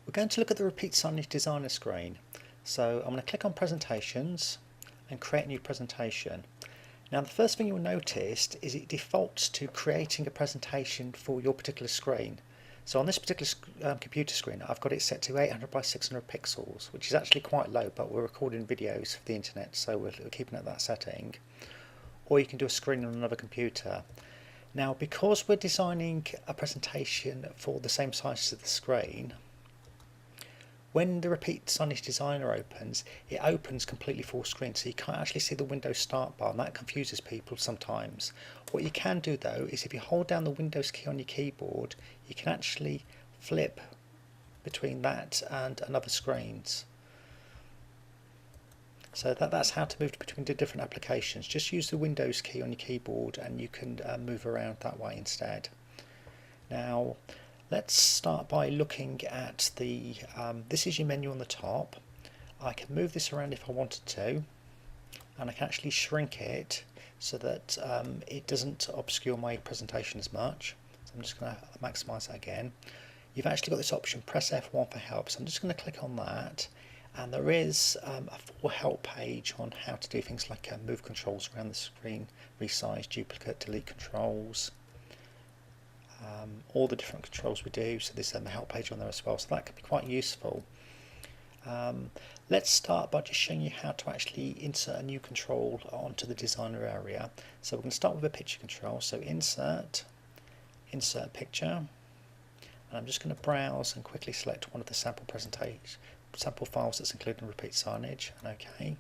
We're going to look at the Repeat Signage designer screen. So I'm going to click on presentations and create a new presentation. Now the first thing you'll notice is it defaults to creating a presentation for your particular screen. So on this particular computer screen I've got it set to 800 by 600 pixels, which is actually quite low, but we're recording videos for the internet, so we're keeping at that setting. Or you can do a screen on another computer. Now because we're designing a presentation for the same size as the screen, when the Repeat Signage Designer opens, it opens completely full screen, so you can't actually see the Windows Start bar, and that confuses people sometimes. What you can do though is if you hold down the Windows key on your keyboard, you can actually flip between that and other screens. So that's how to move between the different applications. Just use the Windows key on your keyboard and you can move around that way instead. Now let's start by looking at the, this is your menu on the top. I can move this around if I wanted to, and I can actually shrink it so that it doesn't obscure my presentation as much. So I'm just going to maximise that again. You've actually got this option, press F1 for help, so I'm just going to click on that, and there is a full help page on how to do things like move controls around the screen, resize, duplicate, delete controls. All the different controls we do, so there's a help page on there as well, so that could be quite useful. Let's start by just showing you how to actually insert a new control onto the designer area. So we're going to start with a picture control, so insert picture, and I'm just going to browse and quickly select one of the sample files that's included in Repeat Signage, and OK.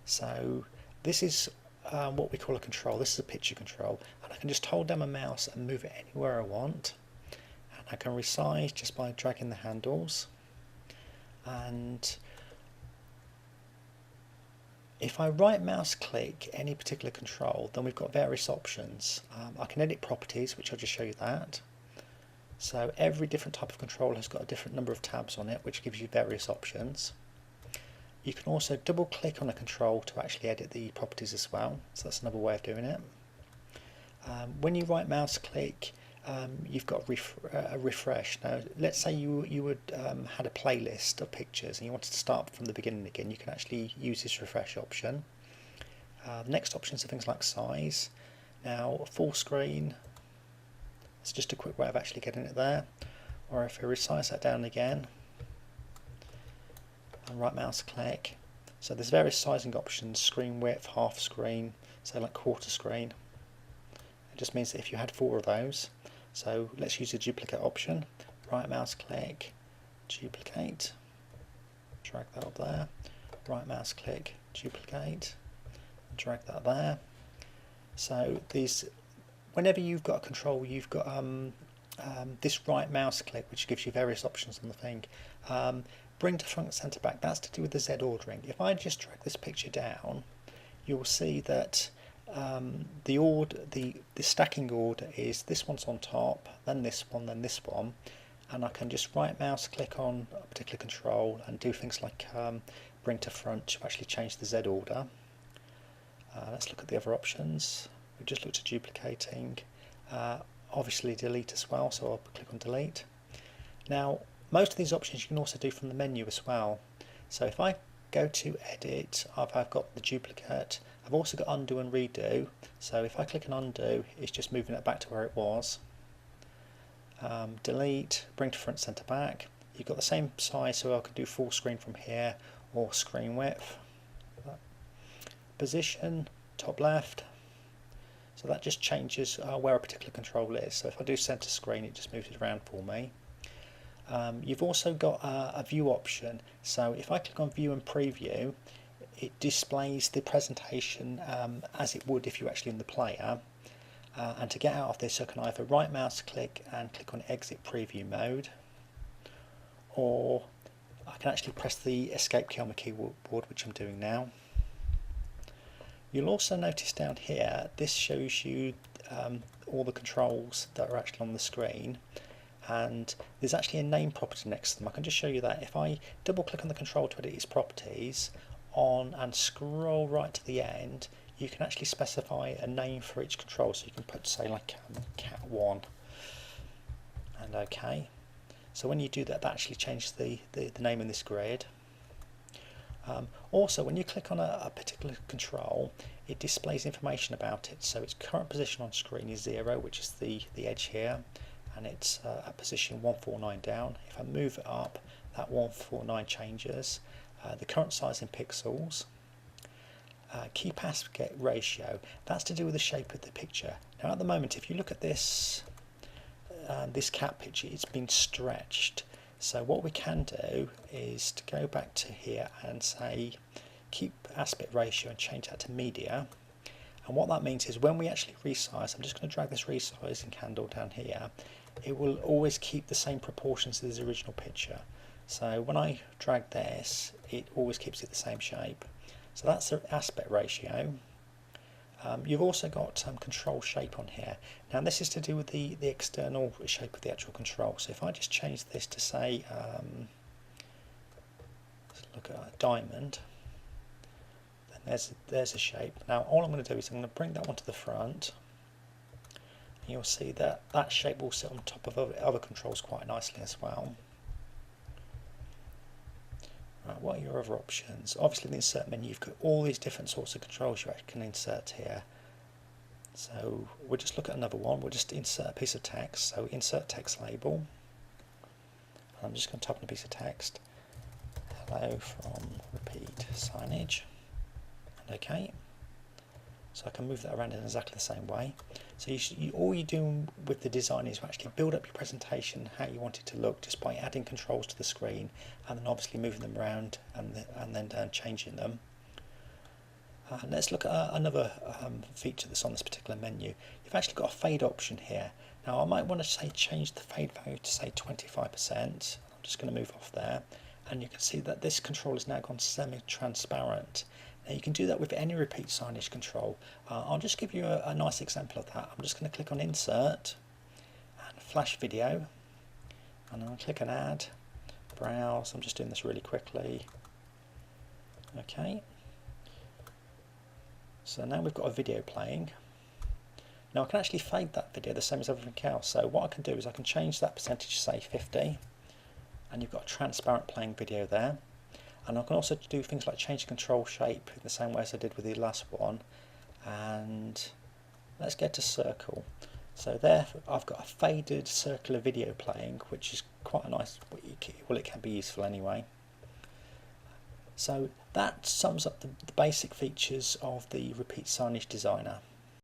So this is what we call a control. This is a picture control, and I can just hold down my mouse and move it anywhere I want, and I can resize just by dragging the handles. And if I right mouse click any particular control, then we've got various options. I can edit properties, which I'll just show you that. So every different type of control has got a different number of tabs on it, which gives you various options. You can also double click on a control to actually edit the properties as well, so that's another way of doing it. When you right mouse click, you've got a refresh. Now let's say you had a playlist of pictures and you wanted to start from the beginning again, you can actually use this refresh option. The next options are things like size. Now full screen, it's just a quick way of actually getting it there, or if you resize that down again and right mouse click. So there's various sizing options, screen width, half screen, so like quarter screen. It just means that if you had 4 of those, so let's use the duplicate option, right mouse click, duplicate, drag that up there, right mouse click, duplicate, drag that there. So these, whenever you've got a control, you've got this right mouse click, which gives you various options on the thing. Bring to front, centre, back, that's to do with the Z ordering. If I just drag this picture down, you'll see that the stacking order is this one's on top, then this one, then this one, and I can just right mouse click on a particular control and do things like bring to front to actually change the Z order. Let's look at the other options. We just looked at duplicating, obviously delete as well, so I'll click on delete. Now most of these options you can also do from the menu as well. So if I go to edit, I've got the duplicate, I've also got undo and redo, so if I click on undo, it's just moving it back to where it was. Delete, bring to front, center, back, you've got the same size, so I can do full screen from here, or screen width. Position, top left, so that just changes where a particular control is. So if I do center screen, it just moves it around for me. You've also got a view option, so if I click on view and preview, it displays the presentation as it would if you were actually in the player. And to get out of this, I can either right mouse click and click on exit preview mode, or I can actually press the escape key on the keyboard, which I'm doing now. You'll also notice down here, this shows you all the controls that are actually on the screen, and there's actually a name property next to them. I can just show you that. If I double click on the control to edit its properties on and scroll right to the end, you can actually specify a name for each control, so you can put, say, like cat1 and OK. So when you do that, that actually changes the name in this grid. Also, when you click on a particular control, it displays information about it. So its current position on screen is 0, which is the edge here, and it's at position 149 down. If I move it up, that 149 changes. The current size in pixels. Keep aspect ratio, that's to do with the shape of the picture. Now at the moment, if you look at this this cat picture, it's been stretched. So what we can do is to go back to here and say keep aspect ratio and change that to media. And what that means is when we actually resize, I'm just going to drag this resizing handle down here, it will always keep the same proportions as the original picture. So when I drag this, it always keeps it the same shape. So that's the aspect ratio. You've also got control shape on here. Now this is to do with the external shape of the actual control. So if I just change this to say, let's look at a diamond, then there's a shape. Now all I'm going to do is I'm going to bring that one to the front. And you'll see that that shape will sit on top of other controls quite nicely as well. Right, what are your other options? Obviously in the insert menu you've got all these different sorts of controls you can insert here. So we'll just look at another one. We'll just insert a piece of text. So insert text label. I'm just going to type in a piece of text. Hello from Repeat Signage. And OK. So I can move that around in exactly the same way. So all you're doing with the design is actually build up your presentation how you want it to look just by adding controls to the screen and then obviously moving them around and then changing them. Let's look at another feature that's on this particular menu. You've actually got a fade option here. Now I might want to say change the fade value to say 25%. I'm just going to move off there, and you can see that this control has now gone semi-transparent. Now you can do that with any repeat signage control. I'll just give you a nice example of that. I'm just going to click on Insert and Flash Video, and I'll click on Add, Browse. I'm just doing this really quickly. Okay. So now we've got a video playing. Now I can actually fade that video the same as everything else. So what I can do is I can change that percentage to say 50, and you've got a transparent playing video there. And I can also do things like change the control shape in the same way as I did with the last one. And let's get to circle. So there I've got a faded circular video playing, which is quite a nice, well, it can be useful anyway. So that sums up the basic features of the Repeat Signage Designer.